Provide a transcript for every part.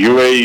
UAE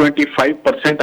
25%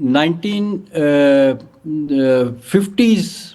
1950s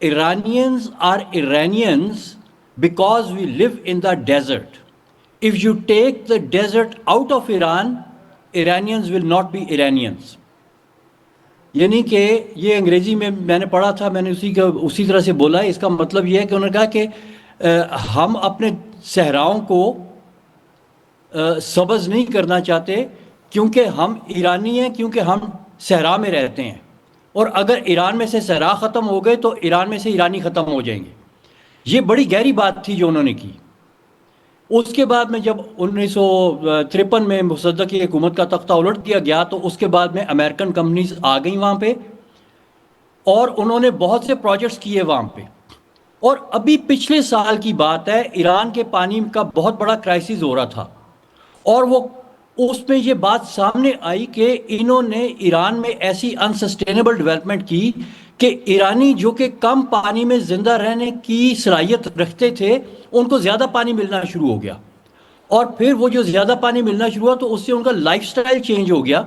Iranians are Iranians because we live in the desert. If you take the desert out of Iran, Iranians will not be Iranians. یعنی کہ یہ انگریزی میں نے پڑھا تھا, میں نے اسی طرح سے بولا ہے. اس کا مطلب یہ ہے کہ انہوں نے کہا کہ ہم اپنے صحراؤں کو سبز نہیں کرنا چاہتے کیونکہ ہم ایرانی ہیں, کیونکہ ہم صحرا میں رہتے ہیں, اور اگر ایران میں سے صحرا ختم ہو گئے تو ایران میں سے ایرانی ختم ہو جائیں گے. یہ بڑی گہری بات تھی جو انہوں نے کی. اس کے بعد میں جب 1953 میں مصدق کی حکومت کا تختہ الٹ دیا گیا تو اس کے بعد میں امریکن کمپنیز آ گئیں وہاں پہ, اور انہوں نے بہت سے پروجیکٹس کیے وہاں پہ. اور ابھی پچھلے سال کی بات ہے, ایران کے پانی کا بہت بڑا کرائسس ہو رہا تھا, اور وہ اس میں یہ بات سامنے آئی کہ انہوں نے ایران میں ایسی انسسٹینیبل ڈیولپمنٹ کی کہ ایرانی جو کہ کم پانی میں زندہ رہنے کی صلاحیت رکھتے تھے ان کو زیادہ پانی ملنا شروع ہو گیا, اور پھر وہ جو زیادہ پانی ملنا شروع ہوا تو اس سے ان کا لائف سٹائل چینج ہو گیا,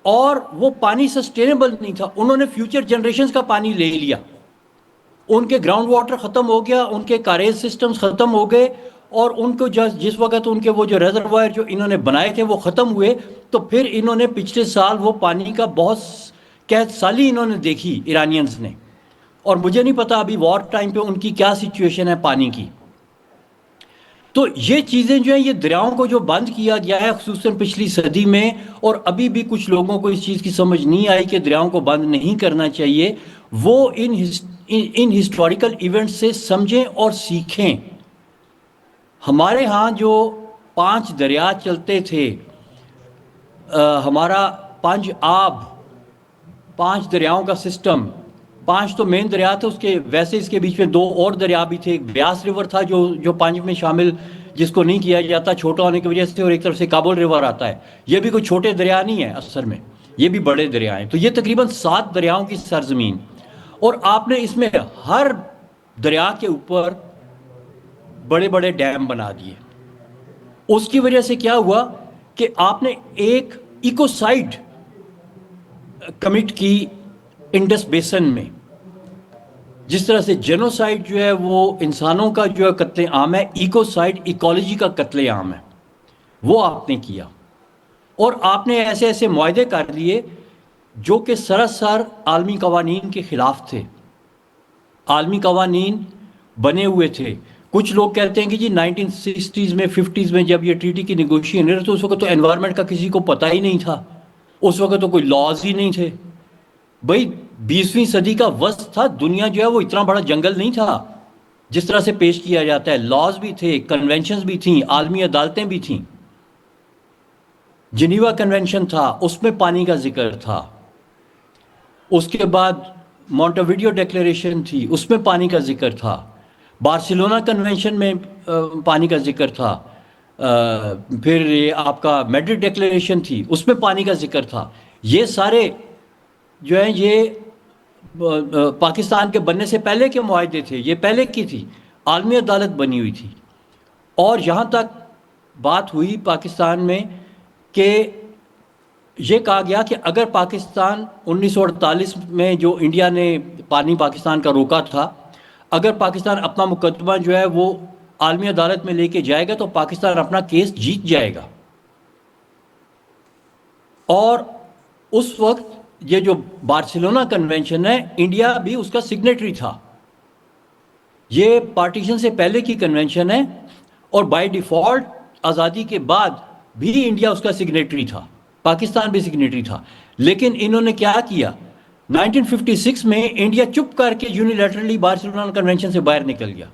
اور وہ پانی سسٹینیبل نہیں تھا. انہوں نے فیوچر جنریشنز کا پانی لے لیا, ان کے گراؤنڈ واٹر ختم ہو گیا, ان کے کاریج سسٹمز ختم ہو گئے, اور ان کو جس وقت ان کے وہ جو ریزروائر جو انہوں نے بنائے تھے وہ ختم ہوئے, تو پھر انہوں نے پچھلے سال وہ پانی کا بہت قحط سالی انہوں نے دیکھی ایرانینز نے. اور مجھے نہیں پتا ابھی وار ٹائم پہ ان کی کیا سچویشن ہے پانی کی. تو یہ چیزیں جو ہیں, یہ دریاؤں کو جو بند کیا گیا ہے خصوصاً پچھلی صدی میں, اور ابھی بھی کچھ لوگوں کو اس چیز کی سمجھ نہیں آئی کہ دریاؤں کو بند نہیں کرنا چاہیے, وہ ان ہسٹوریکل ایونٹس سے سمجھیں اور سیکھیں. ہمارے ہاں جو 5 دریا چلتے تھے, ہمارا 5 آب, 5 دریاؤں کا سسٹم, 5 تو مین دریا تھے, اس کے ویسے اس کے بیچ میں 2 اور دریا بھی تھے. ایک بیاس ریور تھا جو 5 میں شامل, جس کو نہیں کیا جاتا چھوٹا ہونے کی وجہ سے, اور ایک طرف سے کابل ریور آتا ہے. یہ بھی کوئی چھوٹے دریا نہیں ہے اثر میں, یہ بھی بڑے دریا ہیں. تو یہ تقریباً 7 دریاؤں کی سرزمین, اور آپ نے اس میں ہر دریا کے اوپر بڑے بڑے ڈیم بنا دیے. اس کی وجہ سے کیا ہوا کہ آپ نے ایک ایکوسائڈ کمٹ کی انڈس بیسن میں. جس طرح سے جینوسائڈ جو ہے وہ انسانوں کا جو ہے قتل عام ہے, ایکوسائڈ ایکالوجی کا قتل عام ہے, وہ آپ نے کیا. اور آپ نے ایسے ایسے معاہدے کر لیے جو کہ سراسر عالمی قوانین کے خلاف تھے. عالمی قوانین بنے ہوئے تھے. کچھ لوگ کہتے ہیں کہ جی 1960s میں 50s میں جب یہ ٹریٹی کی نیگوشیشن ہے تو اس وقت تو انوائرمنٹ کا کسی کو پتہ ہی نہیں تھا, اس وقت تو کوئی لاز ہی نہیں تھے. بھئی 20ویں صدی کا وسط تھا, دنیا جو ہے وہ اتنا بڑا جنگل نہیں تھا جس طرح سے پیش کیا جاتا ہے. لاز بھی تھے, کنونشنز بھی تھیں, عالمی عدالتیں بھی تھیں. جنیوا کنونشن تھا, اس میں پانی کا ذکر تھا. اس کے بعد مونٹویڈیو ڈیکلیریشن تھی, اس میں پانی کا ذکر تھا. بارسلونا کنونشن میں پانی کا ذکر تھا. پھر آپ کا میڈرڈ ڈیکلیریشن تھی, اس میں پانی کا ذکر تھا. یہ سارے جو ہیں یہ پاکستان کے بننے سے پہلے کے معاہدے تھے, یہ پہلے کی تھی. عالمی عدالت بنی ہوئی تھی. اور یہاں تک بات ہوئی پاکستان میں کہ یہ کہا گیا کہ اگر پاکستان 1948 میں جو انڈیا نے پانی پاکستان کا روکا تھا, اگر پاکستان اپنا مقدمہ جو ہے وہ عالمی عدالت میں لے کے جائے گا تو پاکستان اپنا کیس جیت جائے گا. اور اس وقت یہ جو بارسلونا کنونشن ہے, انڈیا بھی اس کا سگنیٹری تھا. یہ پارٹیشن سے پہلے کی کنونشن ہے, اور بائی ڈیفالٹ آزادی کے بعد بھی انڈیا اس کا سگنیٹری تھا, پاکستان بھی سگنیٹری تھا. لیکن انہوں نے کیا کیا, 1956 میں انڈیا چپ کر کے یونیلیٹرلی بارسلونا کنونشن سے باہر نکل گیا.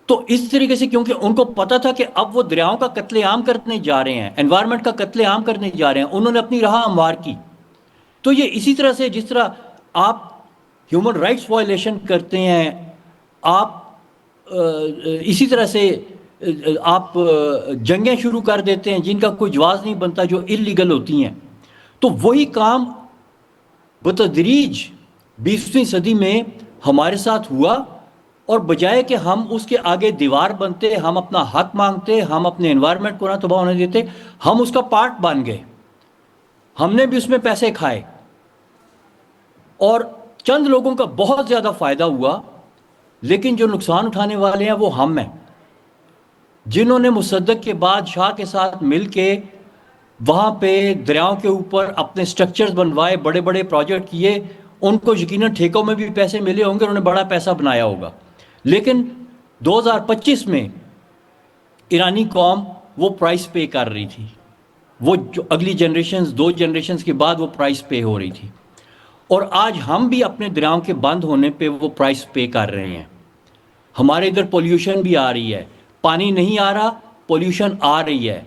تو اس طریقے سے, کیونکہ ان کو پتا تھا کہ اب وہ دریاؤں کا قتل عام کرنے جا رہے ہیں, انوائرمنٹ کا قتل عام کرنے جا رہے ہیں, انہوں نے اپنی راہ ہموار کی. تو یہ اسی طرح سے جس طرح آپ ہیومن رائٹس وائلیشن کرتے ہیں, آپ اسی طرح سے آپ جنگیں شروع کر دیتے ہیں جن کا کوئی جواز نہیں بنتا, جو اللیگل ہوتی ہیں. تو وہی کام بتدریج 20ویں صدی میں ہمارے ساتھ ہوا, اور بجائے کہ ہم اس کے آگے دیوار بنتے, ہم اپنا حق مانگتے, ہم اپنے انوائرمنٹ کو نہ تباہ ہونے دیتے, ہم اس کا پارٹ بن گئے. ہم نے بھی اس میں پیسے کھائے, اور چند لوگوں کا بہت زیادہ فائدہ ہوا, لیکن جو نقصان اٹھانے والے ہیں وہ ہم ہیں, جنہوں نے مصدق کے بعد شاہ کے ساتھ مل کے وہاں پہ دریاؤں کے اوپر اپنے سٹرکچرز بنوائے, بڑے بڑے پروجیکٹ کیے, ان کو یقیناً ٹھیکوں میں بھی پیسے ملے ہوں گے, انہوں نے بڑا پیسہ بنایا ہوگا. لیکن 2025 میں ایرانی قوم وہ پرائس پے کر رہی تھی, وہ جو اگلی جنریشنز, 2 جنریشنز کے بعد وہ پرائس پے ہو رہی تھی. اور آج ہم بھی اپنے دریاؤں کے بند ہونے پہ وہ پرائس پے کر رہے ہیں. ہمارے ادھر پولیوشن بھی آ رہی ہے, پانی نہیں آ رہا, پولیوشن آ رہی ہے.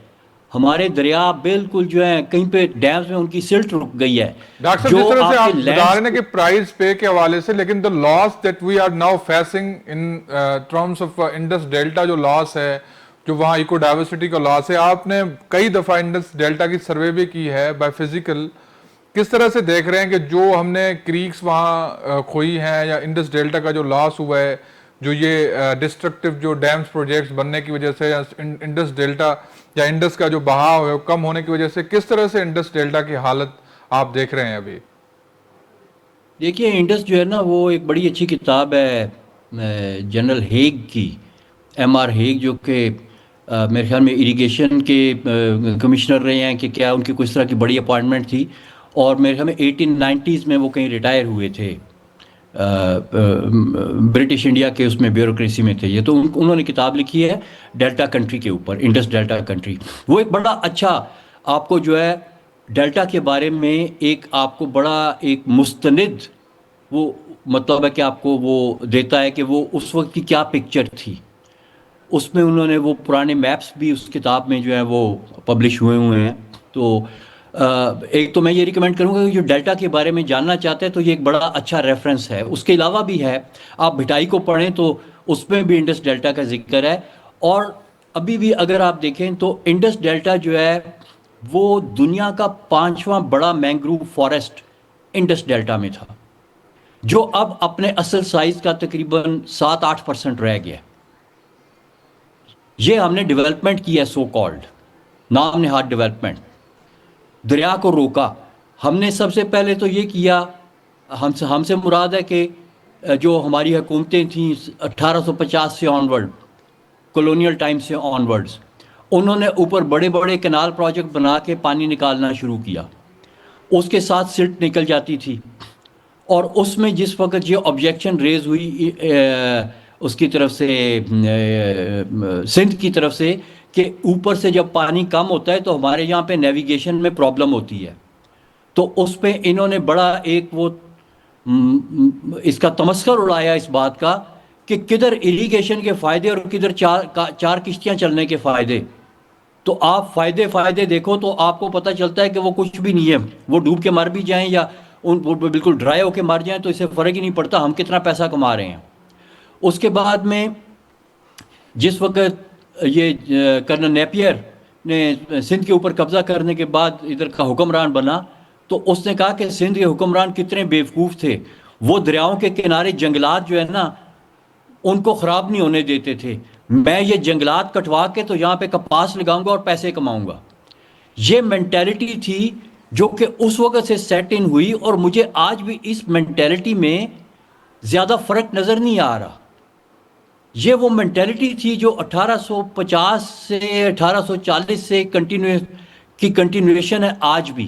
ہمارے دریا بالکل جو ہیں کہیں پہ ڈیمز میں ان کی سلٹ رک گئی ہے. ڈاکٹر صاحب, جو جس طرح سے آپ آپ کے بتا رہے ہیں لینڈ کہ پرائز پے کے حوالے سے, لیکن the loss that we are now facing in terms of Indus Delta, جو لاس ہے, جو وہاں ایکو ڈائیورسٹی کا لاس ہے, آپ نے کئی دفعہ انڈس ڈیلٹا کی سروے بھی کی ہے بائی فزیکل. کس طرح سے دیکھ رہے ہیں کہ جو ہم نے کریکس وہاں کھوئی ہیں یا انڈس ڈیلٹا کا جو لاس ہوا ہے, جو یہ ڈسٹرکٹیو جو ڈیمز پروجیکٹس بننے کی وجہ سے, یا انڈس ڈیلٹا یا انڈس کا جو بہاؤ ہے کم ہونے کی وجہ سے, کس طرح سے انڈس ڈیلٹا کی حالت آپ دیکھ رہے ہیں ابھی؟ دیکھیے, انڈس جو ہے نا وہ ایک بڑی اچھی کتاب ہے جنرل ہیگ کی, ایم آر ہیگ, جو کہ میرے خیال میں اریگیشن کے کمشنر رہے ہیں کہ کیا, ان کی کچھ طرح کی بڑی اپائنٹمنٹ تھی, اور میرے خیال میں 1890s میں وہ کہیں ریٹائر ہوئے تھے, برٹش انڈیا کے اس میں بیوروکریسی میں تھے یہ. تو انہوں نے کتاب لکھی ہے ڈیلٹا کنٹری کے اوپر, انڈس ڈیلٹا کنٹری. وہ ایک بڑا اچھا آپ کو جو ہے ڈیلٹا کے بارے میں ایک آپ کو بڑا ایک مستند وہ مطلب ہے کہ آپ کو وہ دیتا ہے کہ وہ اس وقت کی کیا پکچر تھی. اس میں انہوں نے وہ پرانے میپس بھی اس کتاب میں جو ہے وہ پبلش ہوئے ہیں. تو ایک تو میں یہ ریکمینڈ کروں گا کہ جو ڈیلٹا کے بارے میں جاننا چاہتے ہیں تو یہ ایک بڑا اچھا ریفرنس ہے. اس کے علاوہ بھی ہے, آپ بھٹائی کو پڑھیں تو اس میں بھی انڈس ڈیلٹا کا ذکر ہے. اور ابھی بھی اگر آپ دیکھیں تو انڈس ڈیلٹا جو ہے وہ دنیا کا 5واں بڑا مینگروو فارسٹ انڈس ڈیلٹا میں تھا, جو اب اپنے اصل سائز کا تقریباً 7-8% رہ گیا. یہ ہم نے ڈیولپمنٹ کی ہے, سو کالڈ نام نہاد ڈیولپمنٹ. دریا کو روکا ہم نے. سب سے پہلے تو یہ کیا, ہم سے مراد ہے کہ جو ہماری حکومتیں تھیں 1850 سے آن ورڈ, کولونیل ٹائم سے آن ورڈز, انہوں نے اوپر بڑے بڑے کینال پروجیکٹ بنا کے پانی نکالنا شروع کیا. اس کے ساتھ سلٹ نکل جاتی تھی, اور اس میں جس وقت یہ آبجیکشن ریز ہوئی اس کی طرف سے, سندھ کی طرف سے, کہ اوپر سے جب پانی کم ہوتا ہے تو ہمارے یہاں پہ نیویگیشن میں پرابلم ہوتی ہے. تو اس پہ انہوں نے بڑا ایک وہ اس کا تمسخر اڑایا اس بات کا کہ کدھر اریگیشن کے فائدے اور کدھر چار کشتیاں چلنے کے فائدے. تو آپ فائدے دیکھو تو آپ کو پتہ چلتا ہے کہ وہ کچھ بھی نہیں ہے. وہ ڈوب کے مر بھی جائیں یا وہ بالکل ڈرائی ہو کے مر جائیں تو اسے فرق ہی نہیں پڑتا ہم کتنا پیسہ کما رہے ہیں. اس کے بعد میں جس وقت یہ کرنل نیپیئر نے سندھ کے اوپر قبضہ کرنے کے بعد ادھر کا حکمران بنا, تو اس نے کہا کہ سندھ کے حکمران کتنے بیوقوف تھے, وہ دریاؤں کے کنارے جنگلات جو ہے نا ان کو خراب نہیں ہونے دیتے تھے. میں یہ جنگلات کٹوا کے تو یہاں پہ کپاس لگاؤں گا اور پیسے کماؤں گا. یہ مینٹیلٹی تھی جو کہ اس وقت سے سیٹ ان ہوئی, اور مجھے آج بھی اس مینٹیلٹی میں زیادہ فرق نظر نہیں آ رہا. یہ وہ مینٹیلٹی تھی جو 1850 سے 1840 سے کنٹینویشن ہے آج بھی.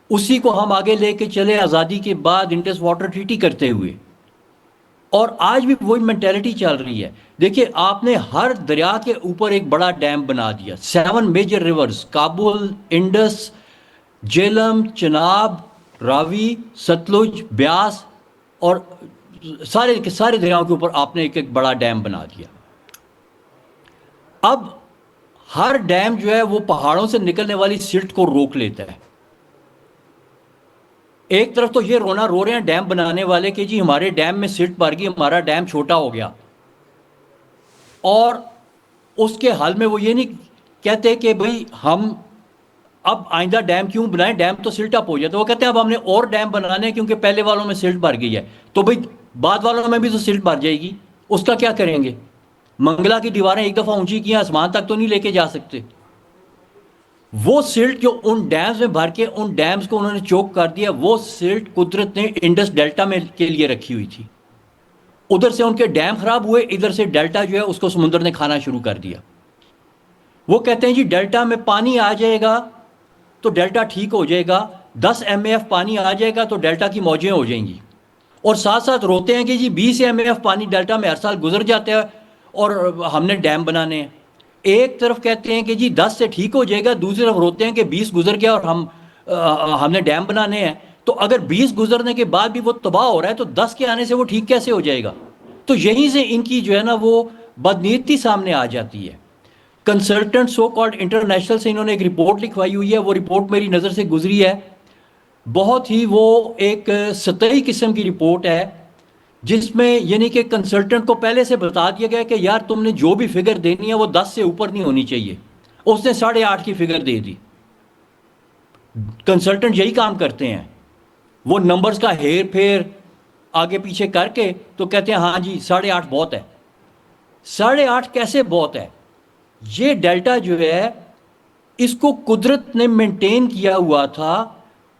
اسی کو ہم آگے لے کے چلے آزادی کے بعد انڈس واٹر ٹریٹی کرتے ہوئے, اور آج بھی وہی مینٹیلٹی چل رہی ہے. دیکھیے, آپ نے ہر دریا کے اوپر ایک بڑا ڈیم بنا دیا. 7 میجر ریورز, کابل, انڈس, جیلم, چناب, راوی, ستلج, بیاس, اور سارے کے سارے دریاؤں کے اوپر آپ نے ایک بڑا ڈیم بنا دیا. اب ہر ڈیم جو ہے وہ پہاڑوں سے نکلنے والی سلٹ کو روک لیتا ہے. ایک طرف تو یہ رونا رو رہے ہیں ڈیم بنانے والے کہ جی ہمارے ڈیم میں سلٹ بھر گئی, ہمارا ڈیم چھوٹا ہو گیا, اور اس کے حل میں وہ یہ نہیں کہتے کہ بھئی ہم اب آئندہ ڈیم کیوں بنائیں, ڈیم تو سلٹ اپ ہو جاتا. وہ کہتے ہیں اب ہم نے اور ڈیم بنانے ہیں کیونکہ پہلے والوں میں سلٹ بھر گئی ہے, تو بھئی بعد والوں میں بھی تو سلٹ بھر جائے گی, اس کا کیا کریں گے؟ منگلا کی دیواریں ایک دفعہ اونچی کی ہیں, آسمان تک تو نہیں لے کے جا سکتے. وہ سلٹ جو ان ڈیمز میں بھر کے ان ڈیمز کو انہوں نے چوک کر دیا, وہ سلٹ قدرت نے انڈس ڈیلٹا میں کے لیے رکھی ہوئی تھی. ادھر سے ان کے ڈیم خراب ہوئے, ادھر سے ڈیلٹا جو ہے اس کو سمندر نے کھانا شروع کر دیا. وہ کہتے ہیں جی ڈیلٹا میں پانی آ جائے گا تو ڈیلٹا ٹھیک ہو جائے گا, 10 MAF پانی آ جائے گا تو ڈیلٹا کی موجیں ہو جائیں گی, اور ساتھ ساتھ روتے ہیں کہ جی 20 MAF پانی ڈیلٹا میں ہر سال گزر جاتا ہے اور ہم نے ڈیم بنانے ہیں. ایک طرف کہتے ہیں کہ جی 10 سے ٹھیک ہو جائے گا, دوسری طرف روتے ہیں کہ 20 گزر گیا اور ہم نے ڈیم بنانے ہیں. تو اگر 20 گزرنے کے بعد بھی وہ تباہ ہو رہا ہے تو 10 کے آنے سے وہ ٹھیک کیسے ہو جائے گا؟ تو یہیں سے ان کی جو ہے نا وہ بدنیتی سامنے آ جاتی ہے. کنسلٹنٹ سو کالڈ انٹرنیشنل سے انہوں نے ایک رپورٹ لکھوائی ہوئی ہے, وہ رپورٹ میری نظر سے گزری ہے, بہت ہی وہ ایک سطحی قسم کی رپورٹ ہے, جس میں یعنی کہ کنسلٹنٹ کو پہلے سے بتا دیا گیا کہ یار تم نے جو بھی فگر دینی ہے وہ 10 سے اوپر نہیں ہونی چاہیے. اس نے 8.5 کی فگر دے دی. کنسلٹنٹ یہی کام کرتے ہیں, وہ نمبرز کا ہیر پھیر آگے پیچھے کر کے تو کہتے ہیں ہاں جی 8.5 بہت ہے. 8.5 کیسے بہت ہے؟ یہ ڈیلٹا جو ہے اس کو قدرت نے مینٹین کیا ہوا تھا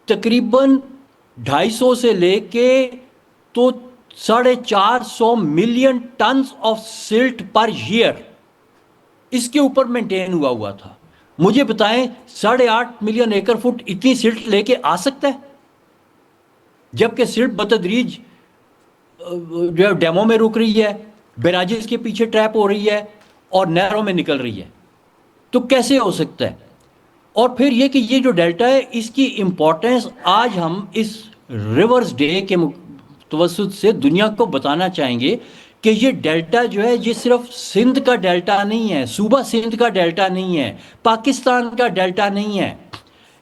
تقریباً 250 سے لے کے تو 450 million tons of silt per year اس کے اوپر مینٹین ہوا تھا. مجھے بتائیں 8.5 ملین ایکڑ فٹ اتنی سلٹ لے کے آ سکتا ہے؟ جبکہ سلٹ بتدریج جو ہے ڈیموں میں رک رہی ہے, بیراجز کے پیچھے ٹریپ ہو رہی ہے اور نہروں میں نکل رہی ہے. تو کیسے ہو سکتا ہے؟ اور پھر یہ کہ یہ جو ڈیلٹا ہے اس کی امپورٹنس آج ہم اس ریورز ڈے کے توسط سے دنیا کو بتانا چاہیں گے کہ یہ ڈیلٹا جو ہے یہ صرف سندھ کا ڈیلٹا نہیں ہے, صوبہ سندھ کا ڈیلٹا نہیں ہے, پاکستان کا ڈیلٹا نہیں ہے,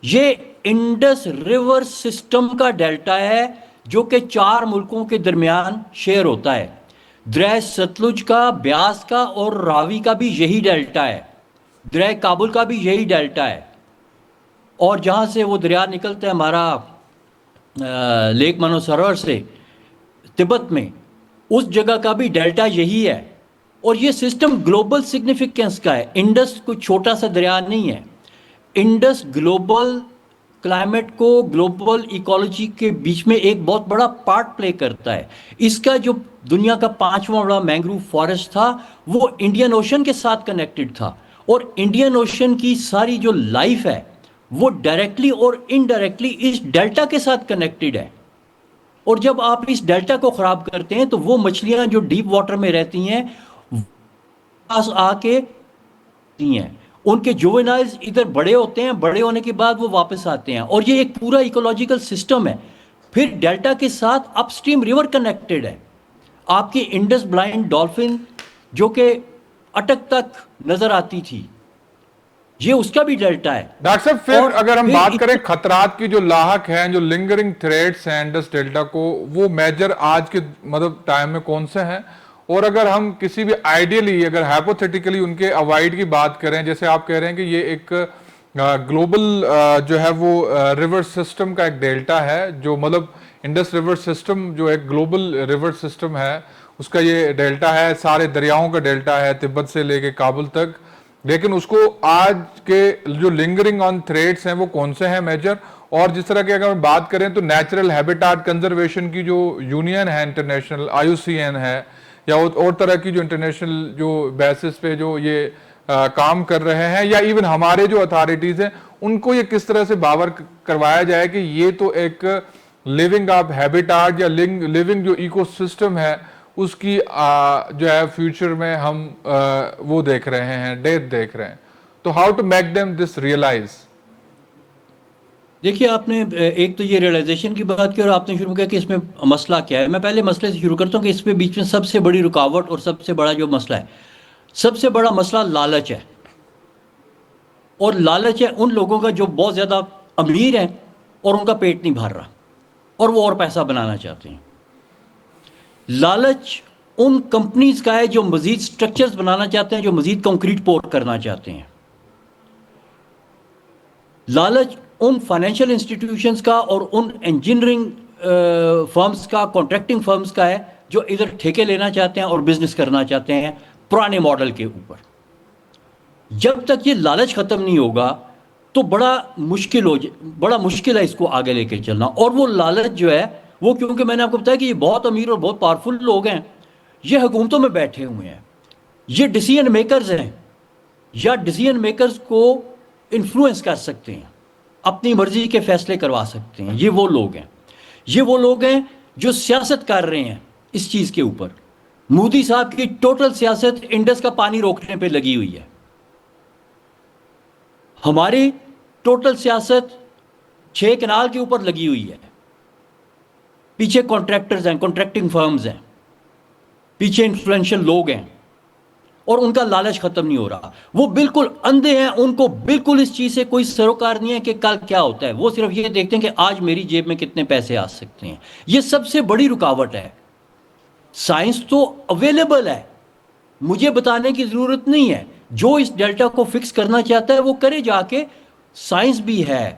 یہ انڈس ریور سسٹم کا ڈیلٹا ہے جو کہ 4 ملکوں کے درمیان شیئر ہوتا ہے. دریا ستلج کا, بیاس کا اور راوی کا بھی یہی ڈیلٹا ہے, دریا کابل کا بھی یہی ڈیلٹا ہے, اور جہاں سے وہ دریا نکلتا ہے ہمارا لیک منو سرور سے تبت میں, اس جگہ کا بھی ڈیلٹا یہی ہے. اور یہ سسٹم گلوبل سگنیفیکنس کا ہے. انڈس کوئی چھوٹا سا دریا نہیں ہے. انڈس گلوبل کلائمیٹ کو, گلوبل ایکولوجی کے بیچ میں ایک بہت بڑا پارٹ پلے کرتا ہے. اس کا جو دنیا کا 5واں بڑا مینگروو فارسٹ تھا وہ انڈین اوشن کے ساتھ کنیکٹڈ تھا, اور انڈین اوشن کی ساری جو لائف ہے وہ ڈائریکٹلی اور انڈائریکٹلی اس ڈیلٹا کے ساتھ کنیکٹڈ ہے. اور جب آپ اس ڈیلٹا کو خراب کرتے ہیں تو وہ مچھلیاں جو ڈیپ واٹر میں رہتی ہیں پاس آ کے ہیں, ان کے جوونائلز ادھر بڑے ہوتے ہیں, بڑے ہونے کے بعد وہ واپس آتے ہیں, اور یہ ایک پورا ایکولوجیکل سسٹم ہے. پھر ڈیلٹا کے ساتھ اپ سٹریم ریور کنیکٹڈ ہے. آپ کی انڈس بلائنڈ ڈولفن جو کہ اٹک تک نظر آتی تھی, یہ اس کا بھی ڈیلٹا ہے. ڈاکٹر صاحب پھر اگر ہم بات کریں خطرات کی جو لاحق ہیں, جو لنگرنگ تھریٹس ہیں انڈس ڈیلٹا کو, وہ میجر آج کے مطلب ٹائم میں کون سے ہیں؟ اور اگر ہم کسی بھی آئیڈیلی اگر ہائپوتھیٹیکلی ان کے اوائڈ کی بات کریں, جیسے آپ کہہ رہے ہیں کہ یہ ایک گلوبل جو ہے وہ ریور سسٹم کا ایک ڈیلٹا ہے, جو مطلب انڈس ریور سسٹم جو ایک گلوبل ریور سسٹم ہے اس کا یہ ڈیلٹا ہے, سارے دریاؤں کا ڈیلٹا ہے تبت سے لے کے کابل تک, لیکن اس کو آج کے جو لنگرنگ آن تھریٹس ہیں وہ کون سے ہیں میجر؟ اور جس طرح کی اگر ہم بات کریں تو نیچرل ہیبیٹاٹ کنزرویشن کی جو یونین ہے انٹرنیشنل IUCN ہے, یا اور طرح کی جو انٹرنیشنل جو بیسس پہ جو یہ کام کر رہے ہیں, یا ایون ہمارے جو اتھارٹیز ہیں ان کو یہ کس طرح سے باور کروایا جائے کہ یہ تو ایک لیونگ آپ ہیبیٹاٹ یا لیونگ جو ایکو سسٹم ہے اس کی جو ہے فیوچر میں ہم وہ دیکھ رہے ہیں, ڈیتھ دیکھ رہے ہیں. تو how to make them this realize? دیکھیے آپ نے ایک تو یہ ریئلائزیشن کی بات کی اور آپ نے شروع کیا کہ اس میں مسئلہ کیا ہے. میں پہلے مسئلے سے شروع کرتا ہوں کہ اس میں بیچ میں سب سے بڑی رکاوٹ اور سب سے بڑا جو مسئلہ ہے, سب سے بڑا مسئلہ لالچ ہے. اور لالچ ہے ان لوگوں کا جو بہت زیادہ امیر ہیں اور ان کا پیٹ نہیں بھر رہا اور وہ اور پیسہ بنانا چاہتے ہیں. لالچ ان کمپنیز کا ہے جو مزید سٹرکچرز بنانا چاہتے ہیں, جو مزید کنکریٹ پور کرنا چاہتے ہیں. لالچ ان فائنینشیل انسٹیٹیوشنز کا اور ان انجینئرنگ فرمز کا, کانٹریکٹنگ فرمز کا ہے جو ادھر ٹھیکے لینا چاہتے ہیں اور بزنس کرنا چاہتے ہیں پرانے ماڈل کے اوپر. جب تک یہ لالچ ختم نہیں ہوگا تو بڑا مشکل ہے اس کو آگے لے کے چلنا. اور وہ لالچ جو ہے وہ, کیونکہ میں نے آپ کو بتایا کہ یہ بہت امیر اور بہت پاورفل لوگ ہیں, یہ حکومتوں میں بیٹھے ہوئے ہیں, یہ ڈیسیژن میکرز ہیں یا ڈیسیژن میکرز کو انفلوئنس کر سکتے ہیں. اپنی مرضی کے فیصلے کروا سکتے ہیں. یہ وہ لوگ ہیں جو سیاست کر رہے ہیں اس چیز کے اوپر. مودی صاحب کی ٹوٹل سیاست انڈس کا پانی روکنے پہ لگی ہوئی ہے. ہماری ٹوٹل سیاست 6 کنال کے اوپر لگی ہوئی ہے. پیچھے کانٹریکٹرز ہیں, کانٹریکٹنگ فرمز ہیں, پیچھے انفلوئنشل لوگ ہیں, اور ان کا لالچ ختم نہیں ہو رہا. وہ بالکل اندھے ہیں, ان کو بالکل اس چیز سے کوئی سروکار نہیں ہے کہ کل کیا ہوتا ہے. وہ صرف یہ دیکھتے ہیں کہ آج میری جیب میں کتنے پیسے آ سکتے ہیں. یہ سب سے بڑی رکاوٹ ہے. سائنس تو اویلیبل ہے, مجھے بتانے کی ضرورت نہیں ہے. جو اس ڈیلٹا کو فکس کرنا چاہتا ہے وہ کرے جا کے. سائنس بھی ہے,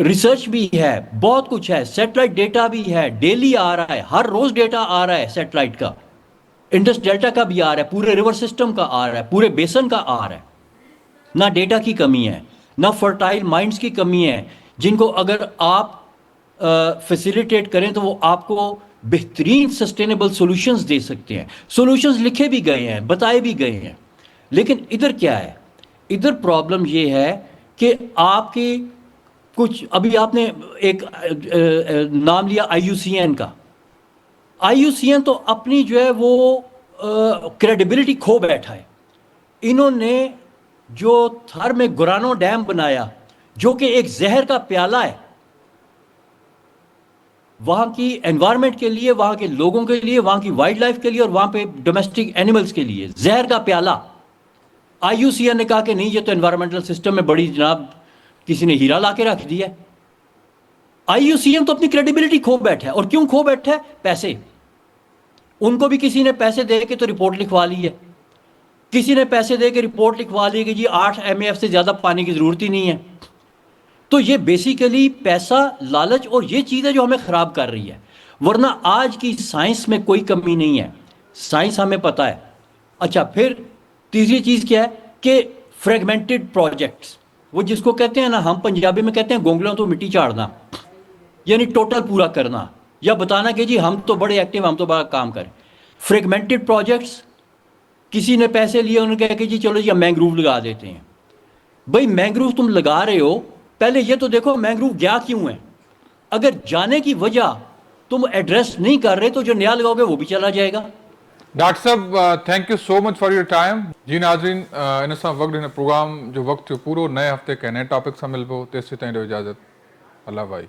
ریسرچ بھی ہے, بہت کچھ ہے. سیٹلائٹ ڈیٹا بھی ہے, ڈیلی آ رہا ہے, ہر روز ڈیٹا آ رہا ہے سیٹلائٹ کا. انڈس ڈیلٹا کا بھی آ رہا ہے, پورے ریور سسٹم کا آ رہا ہے, پورے بیسن کا آ رہا ہے. نہ ڈیٹا کی کمی ہے, نہ فرٹائل مائنڈز کی کمی ہے, جن کو اگر آپ فیسیلیٹیٹ کریں تو وہ آپ کو بہترین سسٹینیبل سولوشنز دے سکتے ہیں. سولوشنز لکھے بھی گئے ہیں, بتائے بھی گئے ہیں. لیکن ادھر کیا ہے, ادھر پرابلم یہ ہے کہ آپ کی کچھ, ابھی آپ نے ایک نام لیا آئی یو سی این کا. آئی یو سی این تو اپنی جو ہے وہ کریڈیبلٹی کھو بیٹھا ہے. انہوں نے جو تھر میں گورانو ڈیم بنایا, جو کہ ایک زہر کا پیالہ ہے وہاں کی انوائرمنٹ کے لیے, وہاں کے لوگوں کے لیے, وہاں کی وائلڈ لائف کے لیے, اور وہاں پہ ڈومیسٹک اینیملز کے لیے, زہر کا پیالہ. آئی یو سی این نے کہا کہ نہیں, یہ تو انوائرمنٹل سسٹم میں بڑی جناب کسی نے ہیرا لا کے رکھ دیا. آئی یو سی این تو اپنی کریڈیبلٹی کھو بیٹھا ہے. اور کیوں کھو بیٹھا ہے؟ پیسے. ان کو بھی کسی نے پیسے دے کے تو رپورٹ لکھوا لی ہے. کسی نے پیسے دے کے رپورٹ لکھوا لی کہ جی 8 MAF سے زیادہ پانی کی ضرورت ہی نہیں ہے. تو یہ بیسیکلی پیسہ, لالچ, اور یہ چیز ہے جو ہمیں خراب کر رہی ہے. ورنہ آج کی سائنس میں کوئی کمی نہیں ہے, سائنس ہمیں پتہ ہے. اچھا, پھر تیسری چیز کیا ہے کہ فریگمنٹڈ پروجیکٹس, وہ جس کو کہتے ہیں نا, ہم پنجابی میں کہتے ہیں گونگلوں تو مٹی چاڑنا, یعنی ٹوٹل پورا کرنا, یا بتانا کہ جی ہم تو بڑے ایکٹیو, ہم تو بڑا کام کریں. فریگمنٹڈ پروجیکٹس, کسی نے پیسے لیے, انہوں نے کہا کہ جی چلو جی ہم مینگروو لگا دیتے ہیں. بھئی مینگروو تم لگا رہے ہو, پہلے یہ تو دیکھو مینگروو گیا کیوں ہے. اگر جانے کی وجہ تم ایڈریس نہیں کر رہے تو جو نیا لگاؤ گے وہ بھی چلا جائے گا. ڈاکٹر صاحب thank you so much for your time. جی ناظرین, ان سا وقت ان پروگرام جو وقت پورو نئے ہفتے کے نئے ٹاپک سے ملبو, تیسری تائیں اجازت. اللہ بھائی.